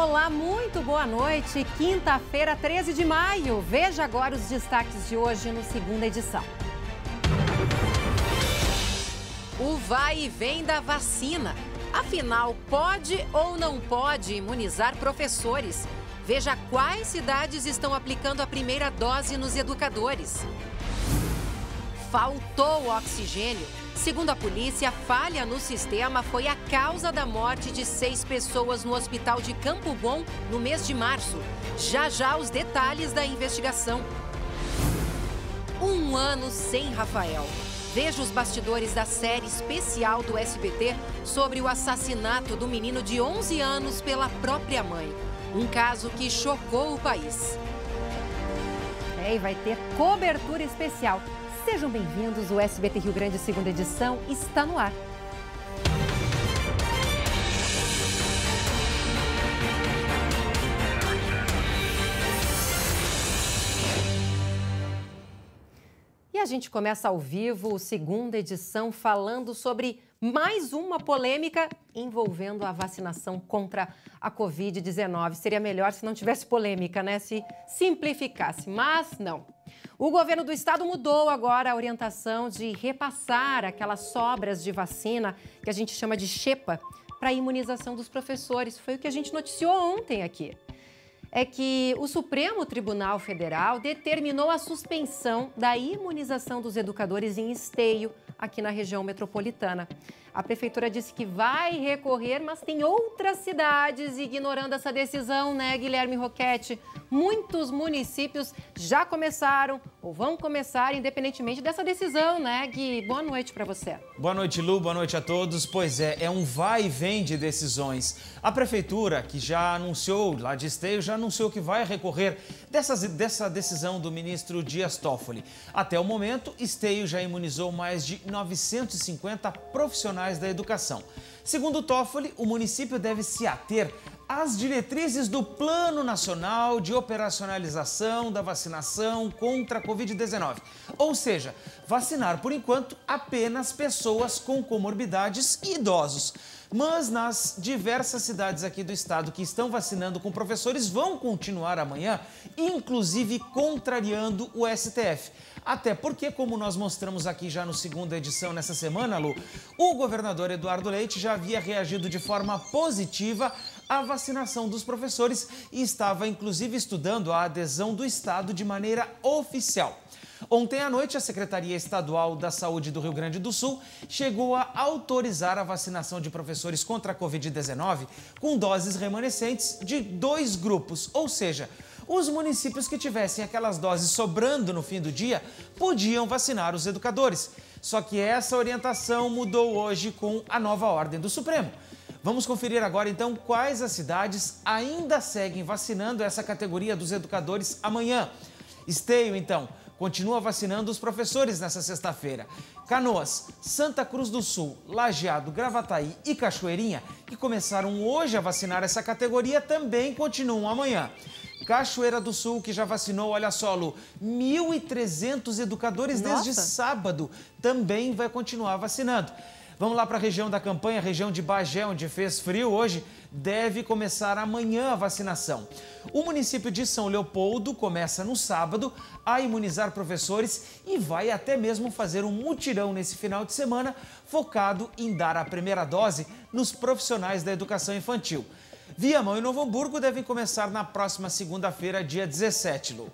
Olá, muito boa noite. Quinta-feira, 13 de maio. Veja agora os destaques de hoje no segunda edição. O vai e vem da vacina. Afinal, pode ou não pode imunizar professores? Veja quais cidades estão aplicando a primeira dose nos educadores. Faltou oxigênio. Segundo a polícia, falha no sistema foi a causa da morte de 6 pessoas no hospital de Campo Bom no mês de março. Já os detalhes da investigação. Um ano sem Rafael. Veja os bastidores da série especial do SBT sobre o assassinato do menino de 11 anos pela própria mãe. Um caso que chocou o país. E vai ter cobertura especial. Sejam bem-vindos, o SBT Rio Grande segunda edição está no ar. E a gente começa ao vivo, segunda edição, falando sobre mais uma polêmica envolvendo a vacinação contra a Covid-19. Seria melhor se não tivesse polêmica, né? Se simplificasse, mas não. O governo do estado mudou agora a orientação de repassar aquelas sobras de vacina, que a gente chama de xepa, para a imunização dos professores. Foi o que a gente noticiou ontem aqui. É que o Supremo Tribunal Federal determinou a suspensão da imunização dos educadores em Esteio, aqui na região metropolitana. A prefeitura disse que vai recorrer, mas tem outras cidades ignorando essa decisão, né, Guilherme Roquette? Muitos municípios já começaram ou vão começar, independentemente dessa decisão, né, Gui? Boa noite para você. Boa noite, Lu. Boa noite a todos. Pois é um vai e vem de decisões. A prefeitura, que já anunciou, lá de Esteio, já anunciou que vai recorrer dessa decisão do ministro Dias Toffoli. Até o momento, Esteio já imunizou mais de 950 profissionais da educação. Segundo Toffoli, o município deve se ater às diretrizes do Plano Nacional de Operacionalização da Vacinação contra a Covid-19. Ou seja, vacinar, por enquanto, apenas pessoas com comorbidades e idosos. Mas nas diversas cidades aqui do estado que estão vacinando com professores vão continuar amanhã, inclusive contrariando o STF. Até porque, como nós mostramos aqui já no segunda edição nessa semana, Lu, o governador Eduardo Leite já havia reagido de forma positiva à vacinação dos professores e estava inclusive estudando a adesão do estado de maneira oficial. Ontem à noite, a Secretaria Estadual da Saúde do Rio Grande do Sul chegou a autorizar a vacinação de professores contra a Covid-19 com doses remanescentes de 2 grupos, ou seja, os municípios que tivessem aquelas doses sobrando no fim do dia podiam vacinar os educadores. Só que essa orientação mudou hoje com a nova ordem do Supremo. Vamos conferir agora, então, quais as cidades ainda seguem vacinando essa categoria dos educadores amanhã. Esteio, então, continua vacinando os professores nessa sexta-feira. Canoas, Santa Cruz do Sul, Lajeado, Gravataí e Cachoeirinha, que começaram hoje a vacinar essa categoria, também continuam amanhã. Cachoeira do Sul, que já vacinou, olha só, Lu, 1.300 educadores desde sábado, também vai continuar vacinando. Vamos lá para a região da campanha, região de Bagé, onde fez frio hoje, deve começar amanhã a vacinação. O município de São Leopoldo começa no sábado a imunizar professores e vai até mesmo fazer um mutirão nesse final de semana, focado em dar a primeira dose nos profissionais da educação infantil. Viamão e Novo Hamburgo devem começar na próxima segunda-feira, dia 17, Lu.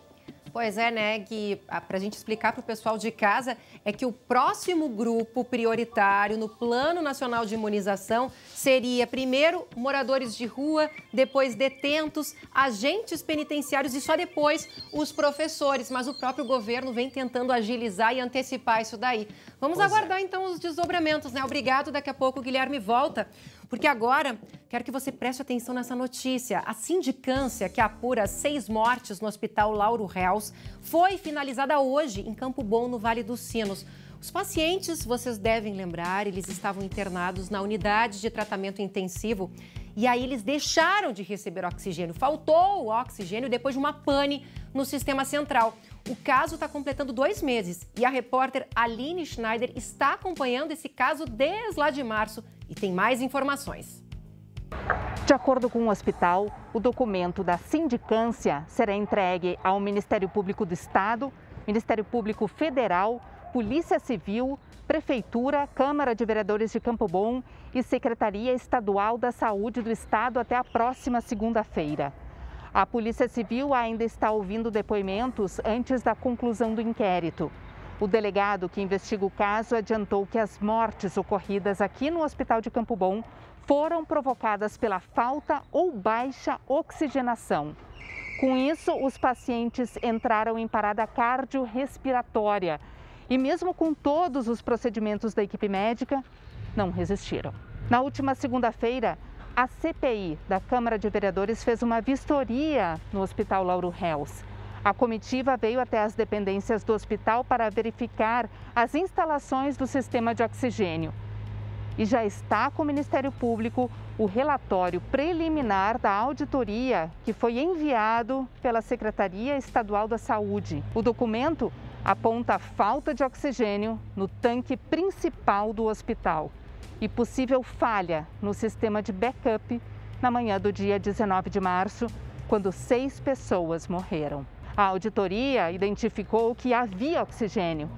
Pois é, né, que para a gente explicar para o pessoal de casa é que o próximo grupo prioritário no Plano Nacional de Imunização seria, primeiro, moradores de rua, depois detentos, agentes penitenciários e só depois os professores. Mas o próprio governo vem tentando agilizar e antecipar isso daí. Vamos aguardar, então, os desdobramentos, né? Obrigado, daqui a pouco o Guilherme volta. Porque agora, quero que você preste atenção nessa notícia. A sindicância que apura 6 mortes no Hospital Lauro Reus foi finalizada hoje em Campo Bom, no Vale dos Sinos. Os pacientes, vocês devem lembrar, eles estavam internados na unidade de tratamento intensivo e aí eles deixaram de receber oxigênio. Faltou o oxigênio depois de uma pane no sistema central. O caso está completando 2 meses e a repórter Aline Schneider está acompanhando esse caso desde lá de março e tem mais informações. De acordo com o hospital, o documento da sindicância será entregue ao Ministério Público do Estado, Ministério Público Federal, Polícia Civil, Prefeitura, Câmara de Vereadores de Campo Bom e Secretaria Estadual da Saúde do Estado até a próxima segunda-feira. A Polícia Civil ainda está ouvindo depoimentos antes da conclusão do inquérito. O delegado que investiga o caso adiantou que as mortes ocorridas aqui no Hospital de Campo Bom foram provocadas pela falta ou baixa oxigenação. Com isso, os pacientes entraram em parada cardiorrespiratória e mesmo com todos os procedimentos da equipe médica, não resistiram. Na última segunda-feira, a CPI da Câmara de Vereadores fez uma vistoria no Hospital Lauro Reus. A comitiva veio até as dependências do hospital para verificar as instalações do sistema de oxigênio. E já está com o Ministério Público o relatório preliminar da auditoria que foi enviado pela Secretaria Estadual da Saúde. O documento aponta a falta de oxigênio no tanque principal do hospital e possível falha no sistema de backup na manhã do dia 19 de março, quando 6 pessoas morreram. A auditoria identificou que havia oxigênio,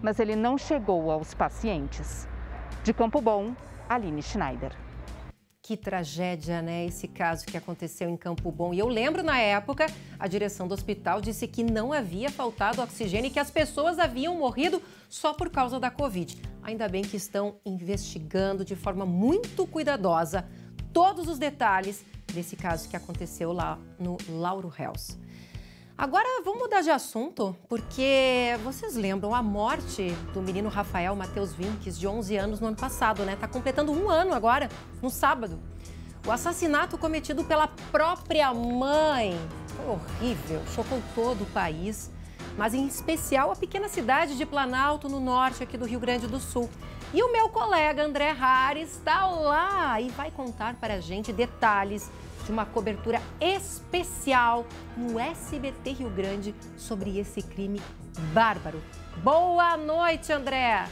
mas ele não chegou aos pacientes. De Campo Bom, Aline Schneider. Que tragédia, né? Esse caso que aconteceu em Campo Bom. E eu lembro, na época, a direção do hospital disse que não havia faltado oxigênio e que as pessoas haviam morrido só por causa da Covid. Ainda bem que estão investigando de forma muito cuidadosa todos os detalhes desse caso que aconteceu lá no Lauro Reus. Agora vamos mudar de assunto, porque vocês lembram a morte do menino Rafael Matheus Vinques, de 11 anos, no ano passado, né? Tá completando 1 ano agora, no sábado. O assassinato cometido pela própria mãe foi horrível, chocou todo o país, mas em especial a pequena cidade de Planalto, no norte aqui do Rio Grande do Sul. E o meu colega André Harry está lá e vai contar para a gente detalhes de uma cobertura especial no SBT Rio Grande sobre esse crime bárbaro. Boa noite, André!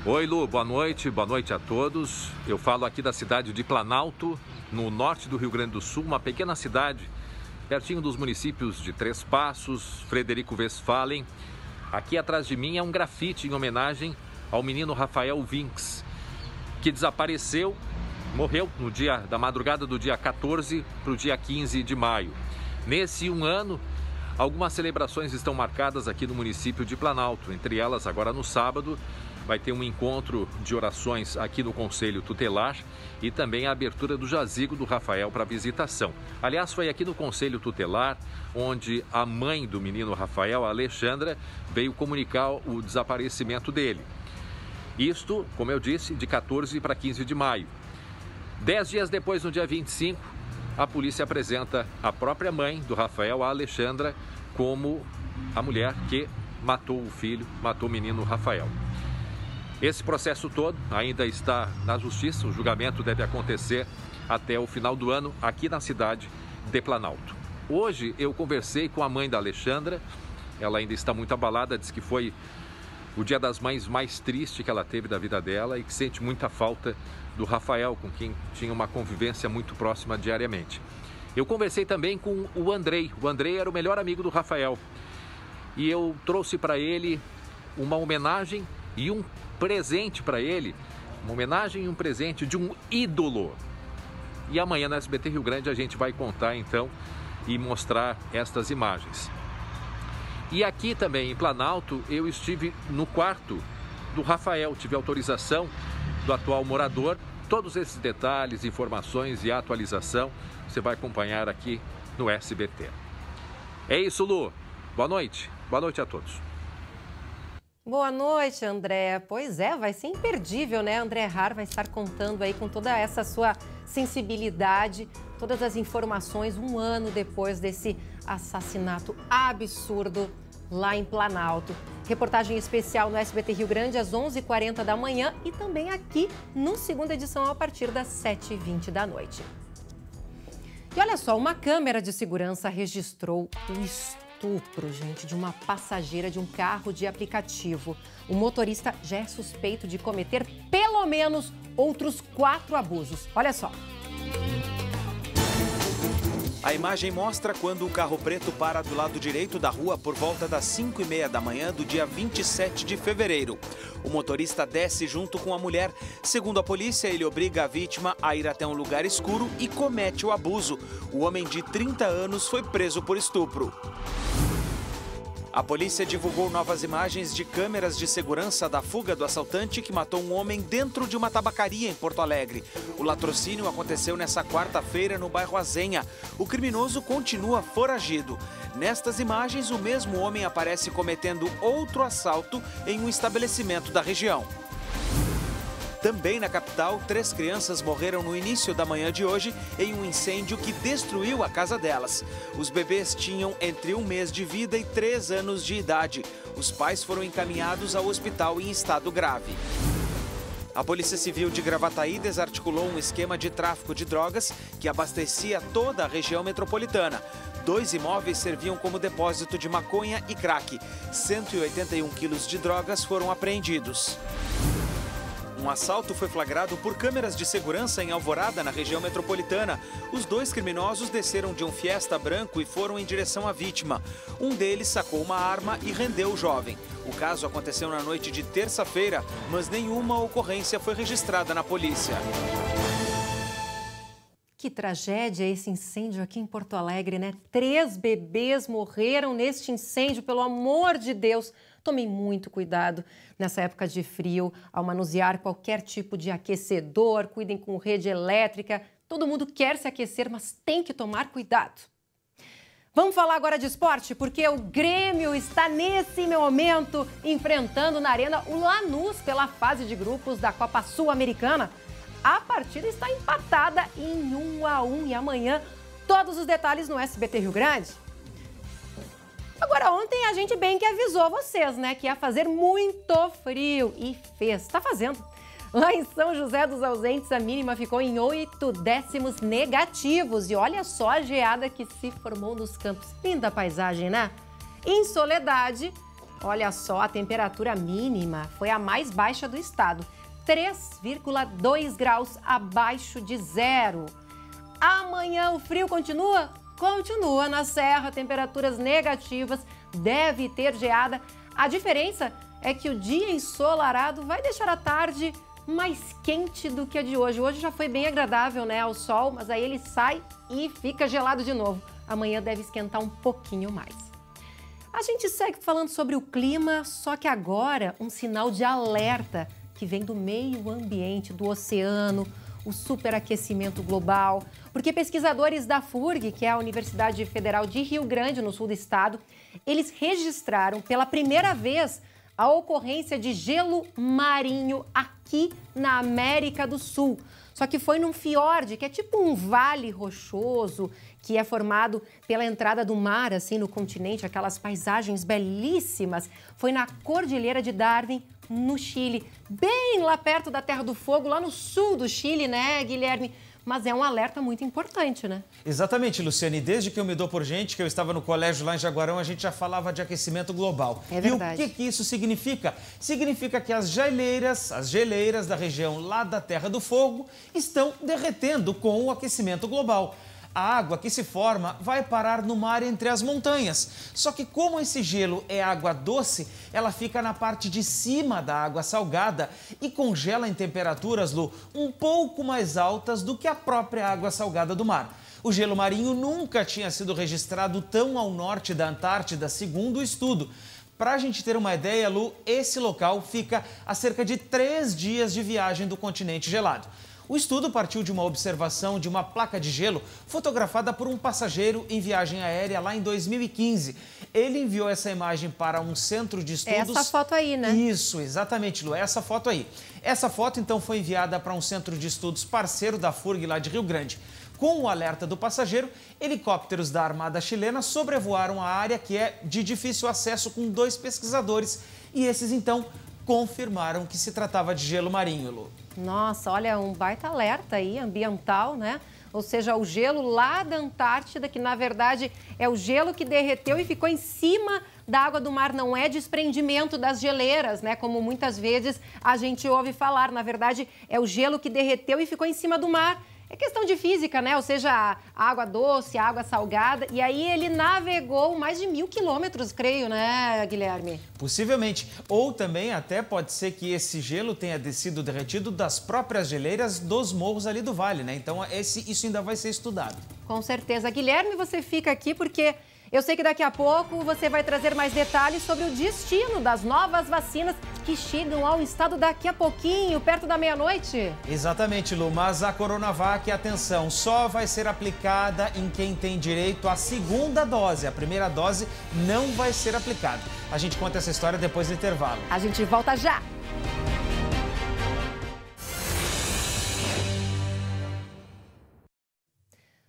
Oi, Lu, boa noite a todos. Eu falo aqui da cidade de Planalto, no norte do Rio Grande do Sul, uma pequena cidade, pertinho dos municípios de Três Passos, Frederico Westphalen. Aqui atrás de mim é um grafite em homenagem ao menino Rafael Vinques, que desapareceu, morreu no dia da madrugada do dia 14 para o dia 15 de maio. Nesse 1 ano, algumas celebrações estão marcadas aqui no município de Planalto. Entre elas, agora no sábado, vai ter um encontro de orações aqui no Conselho Tutelar e também a abertura do jazigo do Rafael para visitação. Aliás, foi aqui no Conselho Tutelar onde a mãe do menino Rafael, a Alexandra, veio comunicar o desaparecimento dele. Isto, como eu disse, de 14 para 15 de maio. 10 dias depois, no dia 25, a polícia apresenta a própria mãe do Rafael, a Alexandra, como a mulher que matou o filho, matou o menino Rafael. Esse processo todo ainda está na justiça, o julgamento deve acontecer até o final do ano aqui na cidade de Planalto. Hoje eu conversei com a mãe da Alexandra, ela ainda está muito abalada, diz que foi o Dia das Mães mais triste que ela teve da vida dela e que sente muita falta do Rafael, com quem tinha uma convivência muito próxima diariamente. Eu conversei também com o Andrei. O Andrei era o melhor amigo do Rafael. E eu trouxe para ele uma homenagem e um presente para ele. Uma homenagem e um presente de um ídolo. E amanhã no SBT Rio Grande a gente vai contar então e mostrar estas imagens. E aqui também em Planalto eu estive no quarto do Rafael, tive autorização do atual morador. Todos esses detalhes, informações e atualização você vai acompanhar aqui no SBT. É isso, Lu. Boa noite a todos. Boa noite, André. Pois é, vai ser imperdível, né? André Harry vai estar contando aí com toda essa sua sensibilidade, todas as informações 1 ano depois desse assassinato absurdo lá em Planalto. Reportagem especial no SBT Rio Grande às 11h40 da manhã e também aqui no segunda edição a partir das 7h20 da noite. E olha só, uma câmera de segurança registrou o estupro, gente, de uma passageira de um carro de aplicativo. O motorista já é suspeito de cometer pelo menos outros 4 abusos. Olha só. A imagem mostra quando o carro preto para do lado direito da rua por volta das 5h30 da manhã do dia 27 de fevereiro. O motorista desce junto com a mulher. Segundo a polícia, ele obriga a vítima a ir até um lugar escuro e comete o abuso. O homem de 30 anos foi preso por estupro. A polícia divulgou novas imagens de câmeras de segurança da fuga do assaltante que matou um homem dentro de uma tabacaria em Porto Alegre. O latrocínio aconteceu nesta quarta-feira no bairro Azenha. O criminoso continua foragido. Nestas imagens, o mesmo homem aparece cometendo outro assalto em um estabelecimento da região. Também na capital, 3 crianças morreram no início da manhã de hoje em um incêndio que destruiu a casa delas. Os bebês tinham entre 1 mês de vida e 3 anos de idade. Os pais foram encaminhados ao hospital em estado grave. A Polícia Civil de Gravataí desarticulou um esquema de tráfico de drogas que abastecia toda a região metropolitana. 2 imóveis serviam como depósito de maconha e crack. 181 quilos de drogas foram apreendidos. Um assalto foi flagrado por câmeras de segurança em Alvorada, na região metropolitana. Os 2 criminosos desceram de um Fiesta branco e foram em direção à vítima. Um deles sacou uma arma e rendeu o jovem. O caso aconteceu na noite de terça-feira, mas nenhuma ocorrência foi registrada na polícia. Que tragédia esse incêndio aqui em Porto Alegre, né? 3 bebês morreram neste incêndio, pelo amor de Deus. Tomem muito cuidado nessa época de frio ao manusear qualquer tipo de aquecedor, cuidem com rede elétrica. Todo mundo quer se aquecer, mas tem que tomar cuidado. Vamos falar agora de esporte, porque o Grêmio está nesse momento enfrentando na Arena o Lanús pela fase de grupos da Copa Sul-Americana. A partida está empatada em 1-1 e amanhã todos os detalhes no SBT Rio Grande. Agora, ontem a gente bem que avisou vocês, né, que ia fazer muito frio e fez, tá fazendo. Lá em São José dos Ausentes, a mínima ficou em 8 décimos negativos e olha só a geada que se formou nos campos. Linda paisagem, né? Em Soledade, olha só, a temperatura mínima foi a mais baixa do estado, 3,2 graus abaixo de zero. Amanhã o frio continua? Continua na Serra, temperaturas negativas, deve ter geada. A diferença é que o dia ensolarado vai deixar a tarde mais quente do que a de hoje. Hoje já foi bem agradável, né, ao sol, mas aí ele sai e fica gelado de novo. Amanhã deve esquentar um pouquinho mais. A gente segue falando sobre o clima, só que agora um sinal de alerta que vem do meio ambiente, do oceano, o superaquecimento global, porque pesquisadores da FURG, que é a Universidade Federal de Rio Grande, no sul do estado, eles registraram pela primeira vez a ocorrência de gelo marinho aqui na América do Sul. Só que foi num fiord, que é tipo um vale rochoso, que é formado pela entrada do mar, assim, no continente, aquelas paisagens belíssimas. Foi na Cordilheira de Darwin, no Chile, bem lá perto da Terra do Fogo, lá no sul do Chile, né, Guilherme? Mas é um alerta muito importante, né? Exatamente, Luciane. Desde que eu me dou por gente, que eu estava no colégio lá em Jaguarão, a gente já falava de aquecimento global. É verdade. E o que isso significa? Significa que as geleiras da região lá da Terra do Fogo estão derretendo com o aquecimento global. A água que se forma vai parar no mar entre as montanhas. Só que como esse gelo é água doce, ela fica na parte de cima da água salgada e congela em temperaturas, Lu, um pouco mais altas do que a própria água salgada do mar. O gelo marinho nunca tinha sido registrado tão ao norte da Antártida, segundo o estudo. Para a gente ter uma ideia, Lu, esse local fica a cerca de 3 dias de viagem do continente gelado. O estudo partiu de uma observação de uma placa de gelo fotografada por um passageiro em viagem aérea lá em 2015. Ele enviou essa imagem para um centro de estudos... Essa foto aí, né? Isso, exatamente, Lu, essa foto aí. Essa foto, então, foi enviada para um centro de estudos parceiro da FURG lá de Rio Grande. Com o alerta do passageiro, helicópteros da Armada Chilena sobrevoaram a área que é de difícil acesso com 2 pesquisadores. E esses, então, confirmaram que se tratava de gelo marinho, Lu. Nossa, olha, um baita alerta aí, ambiental, né? Ou seja, o gelo lá da Antártida, que na verdade é o gelo que derreteu e ficou em cima da água do mar, não é desprendimento das geleiras, né? Como muitas vezes a gente ouve falar. Na verdade, é o gelo que derreteu e ficou em cima do mar. É questão de física, né? Ou seja, água doce, água salgada. E aí ele navegou mais de 1.000 quilômetros, creio, né, Guilherme? Possivelmente. Ou também até pode ser que esse gelo tenha sido derretido das próprias geleiras dos morros ali do vale, né? Então isso ainda vai ser estudado. Com certeza. Guilherme, você fica aqui porque eu sei que daqui a pouco você vai trazer mais detalhes sobre o destino das novas vacinas que chegam ao estado daqui a pouquinho, perto da meia-noite. Exatamente, Lu, mas a Coronavac, atenção, só vai ser aplicada em quem tem direito à segunda dose. A primeira dose não vai ser aplicada. A gente conta essa história depois do intervalo. A gente volta já!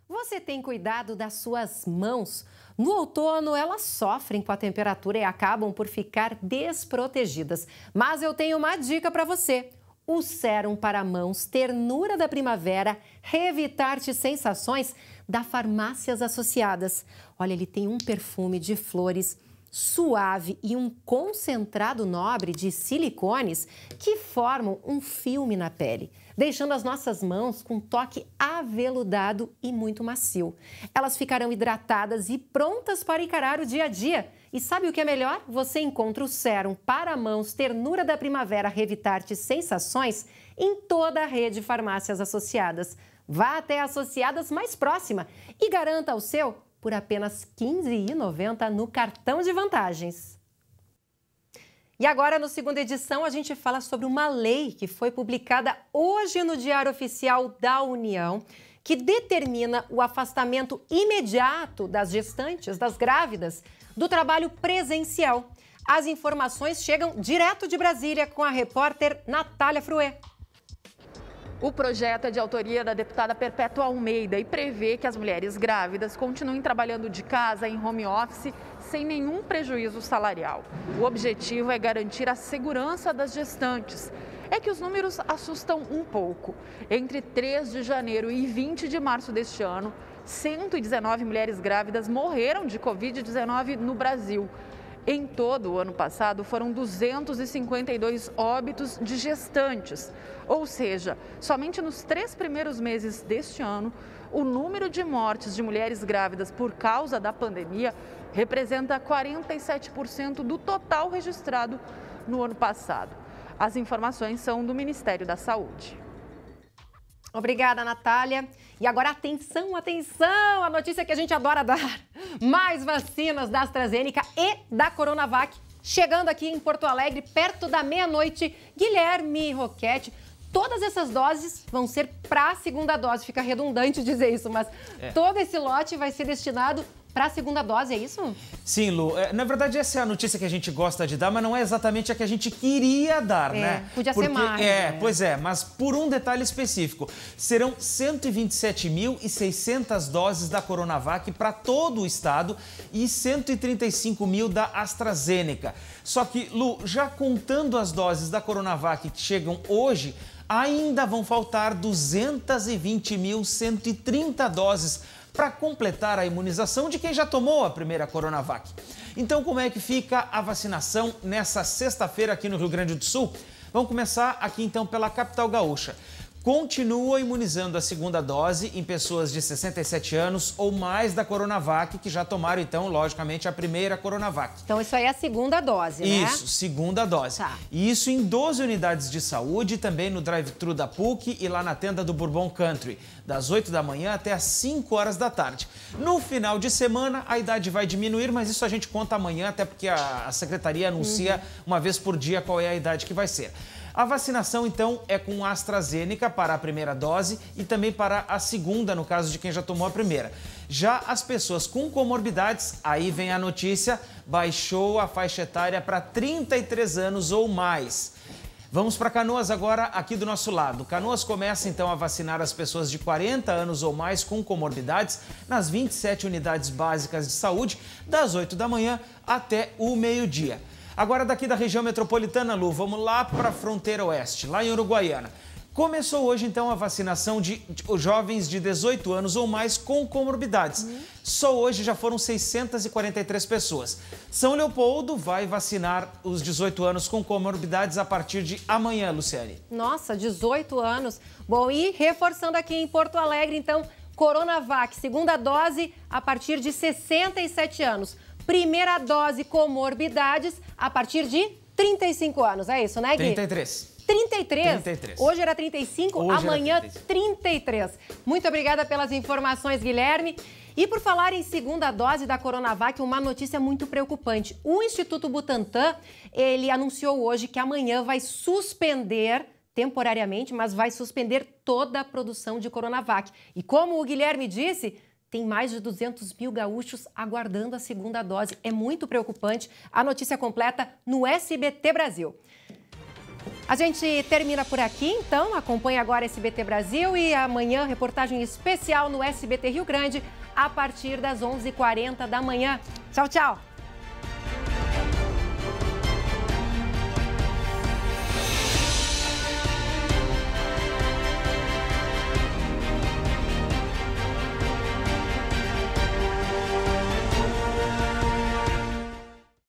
Você tem cuidado das suas mãos? No outono, elas sofrem com a temperatura e acabam por ficar desprotegidas. Mas eu tenho uma dica para você. O sérum para mãos Ternura da Primavera Revitarte Sensações da Farmácias Associadas. Olha, ele tem um perfume de flores suave e um concentrado nobre de silicones que formam um filme na pele, deixando as nossas mãos com um toque aveludado e muito macio. Elas ficarão hidratadas e prontas para encarar o dia a dia. E sabe o que é melhor? Você encontra o sérum para mãos Ternura da Primavera Revitarte Sensações em toda a rede Farmácias Associadas. Vá até a Associadas mais próxima e garanta o seu por apenas R$ 15,90 no cartão de vantagens. E agora, no segunda edição, a gente fala sobre uma lei que foi publicada hoje no Diário Oficial da União, que determina o afastamento imediato das gestantes, das grávidas, do trabalho presencial. As informações chegam direto de Brasília com a repórter Natália Fruê. O projeto é de autoria da deputada Perpétua Almeida e prevê que as mulheres grávidas continuem trabalhando de casa em home office sem nenhum prejuízo salarial. O objetivo é garantir a segurança das gestantes. É que os números assustam um pouco. Entre 3 de janeiro e 20 de março deste ano, 119 mulheres grávidas morreram de Covid-19 no Brasil. Em todo o ano passado, foram 252 óbitos de gestantes. Ou seja, somente nos 3 primeiros meses deste ano, o número de mortes de mulheres grávidas por causa da pandemia representa 47% do total registrado no ano passado. As informações são do Ministério da Saúde. Obrigada, Natália. E agora, atenção, atenção! A notícia que a gente adora dar. Mais vacinas da AstraZeneca e da Coronavac chegando aqui em Porto Alegre, perto da meia-noite. Guilherme Roquette, todas essas doses vão ser para a segunda dose. Fica redundante dizer isso, mas todo esse lote vai ser destinado para a segunda dose, é isso? Sim, Lu. Na verdade, essa é a notícia que a gente gosta de dar, mas não é exatamente a que a gente queria dar, né? Podia ser mais. Pois é, mas por um detalhe específico. Serão 127.600 doses da Coronavac para todo o estado e 135 mil da AstraZeneca. Só que, Lu, já contando as doses da Coronavac que chegam hoje, ainda vão faltar 220.130 doses para completar a imunização de quem já tomou a primeira Coronavac. Então, como é que fica a vacinação nessa sexta-feira aqui no Rio Grande do Sul? Vamos começar aqui então pela capital gaúcha. Continua imunizando a segunda dose em pessoas de 67 anos ou mais da Coronavac, que já tomaram, então, logicamente, a primeira Coronavac. Então, isso aí é a segunda dose, né? Isso, segunda dose. Tá. E isso em 12 unidades de saúde, também no drive-thru da PUC e lá na tenda do Bourbon Country, das 8 da manhã até as 5 horas da tarde. No final de semana, a idade vai diminuir, mas isso a gente conta amanhã, até porque a secretaria anuncia uma vez por dia qual é a idade que vai ser. A vacinação, então, é com AstraZeneca para a primeira dose e também para a segunda, no caso de quem já tomou a primeira. Já as pessoas com comorbidades, aí vem a notícia, baixou a faixa etária para 33 anos ou mais. Vamos para Canoas agora, aqui do nosso lado. Canoas começa, então, a vacinar as pessoas de 40 anos ou mais com comorbidades nas 27 unidades básicas de saúde, das 8 da manhã até o meio-dia. Agora, daqui da região metropolitana, Lu, vamos lá para a fronteira oeste, lá em Uruguaiana. Começou hoje, então, a vacinação de jovens de 18 anos ou mais com comorbidades. Só hoje já foram 643 pessoas. São Leopoldo vai vacinar os 18 anos com comorbidades a partir de amanhã, Luciane. Nossa, 18 anos. Bom, e reforçando aqui em Porto Alegre, então, Coronavac, segunda dose a partir de 67 anos. Primeira dose comorbidades a partir de 35 anos. É isso, né, Gui? 33. 33? Hoje era 35, hoje amanhã era 33. Muito obrigada pelas informações, Guilherme. E por falar em segunda dose da Coronavac, uma notícia muito preocupante. O Instituto Butantan, ele anunciou hoje que amanhã vai suspender, temporariamente, mas vai suspender toda a produção de Coronavac. E como o Guilherme disse, tem mais de 200 mil gaúchos aguardando a segunda dose. É muito preocupante. A notícia completa no SBT Brasil. A gente termina por aqui, então. Acompanhe agora SBT Brasil e amanhã reportagem especial no SBT Rio Grande a partir das 11h40 da manhã. Tchau, tchau!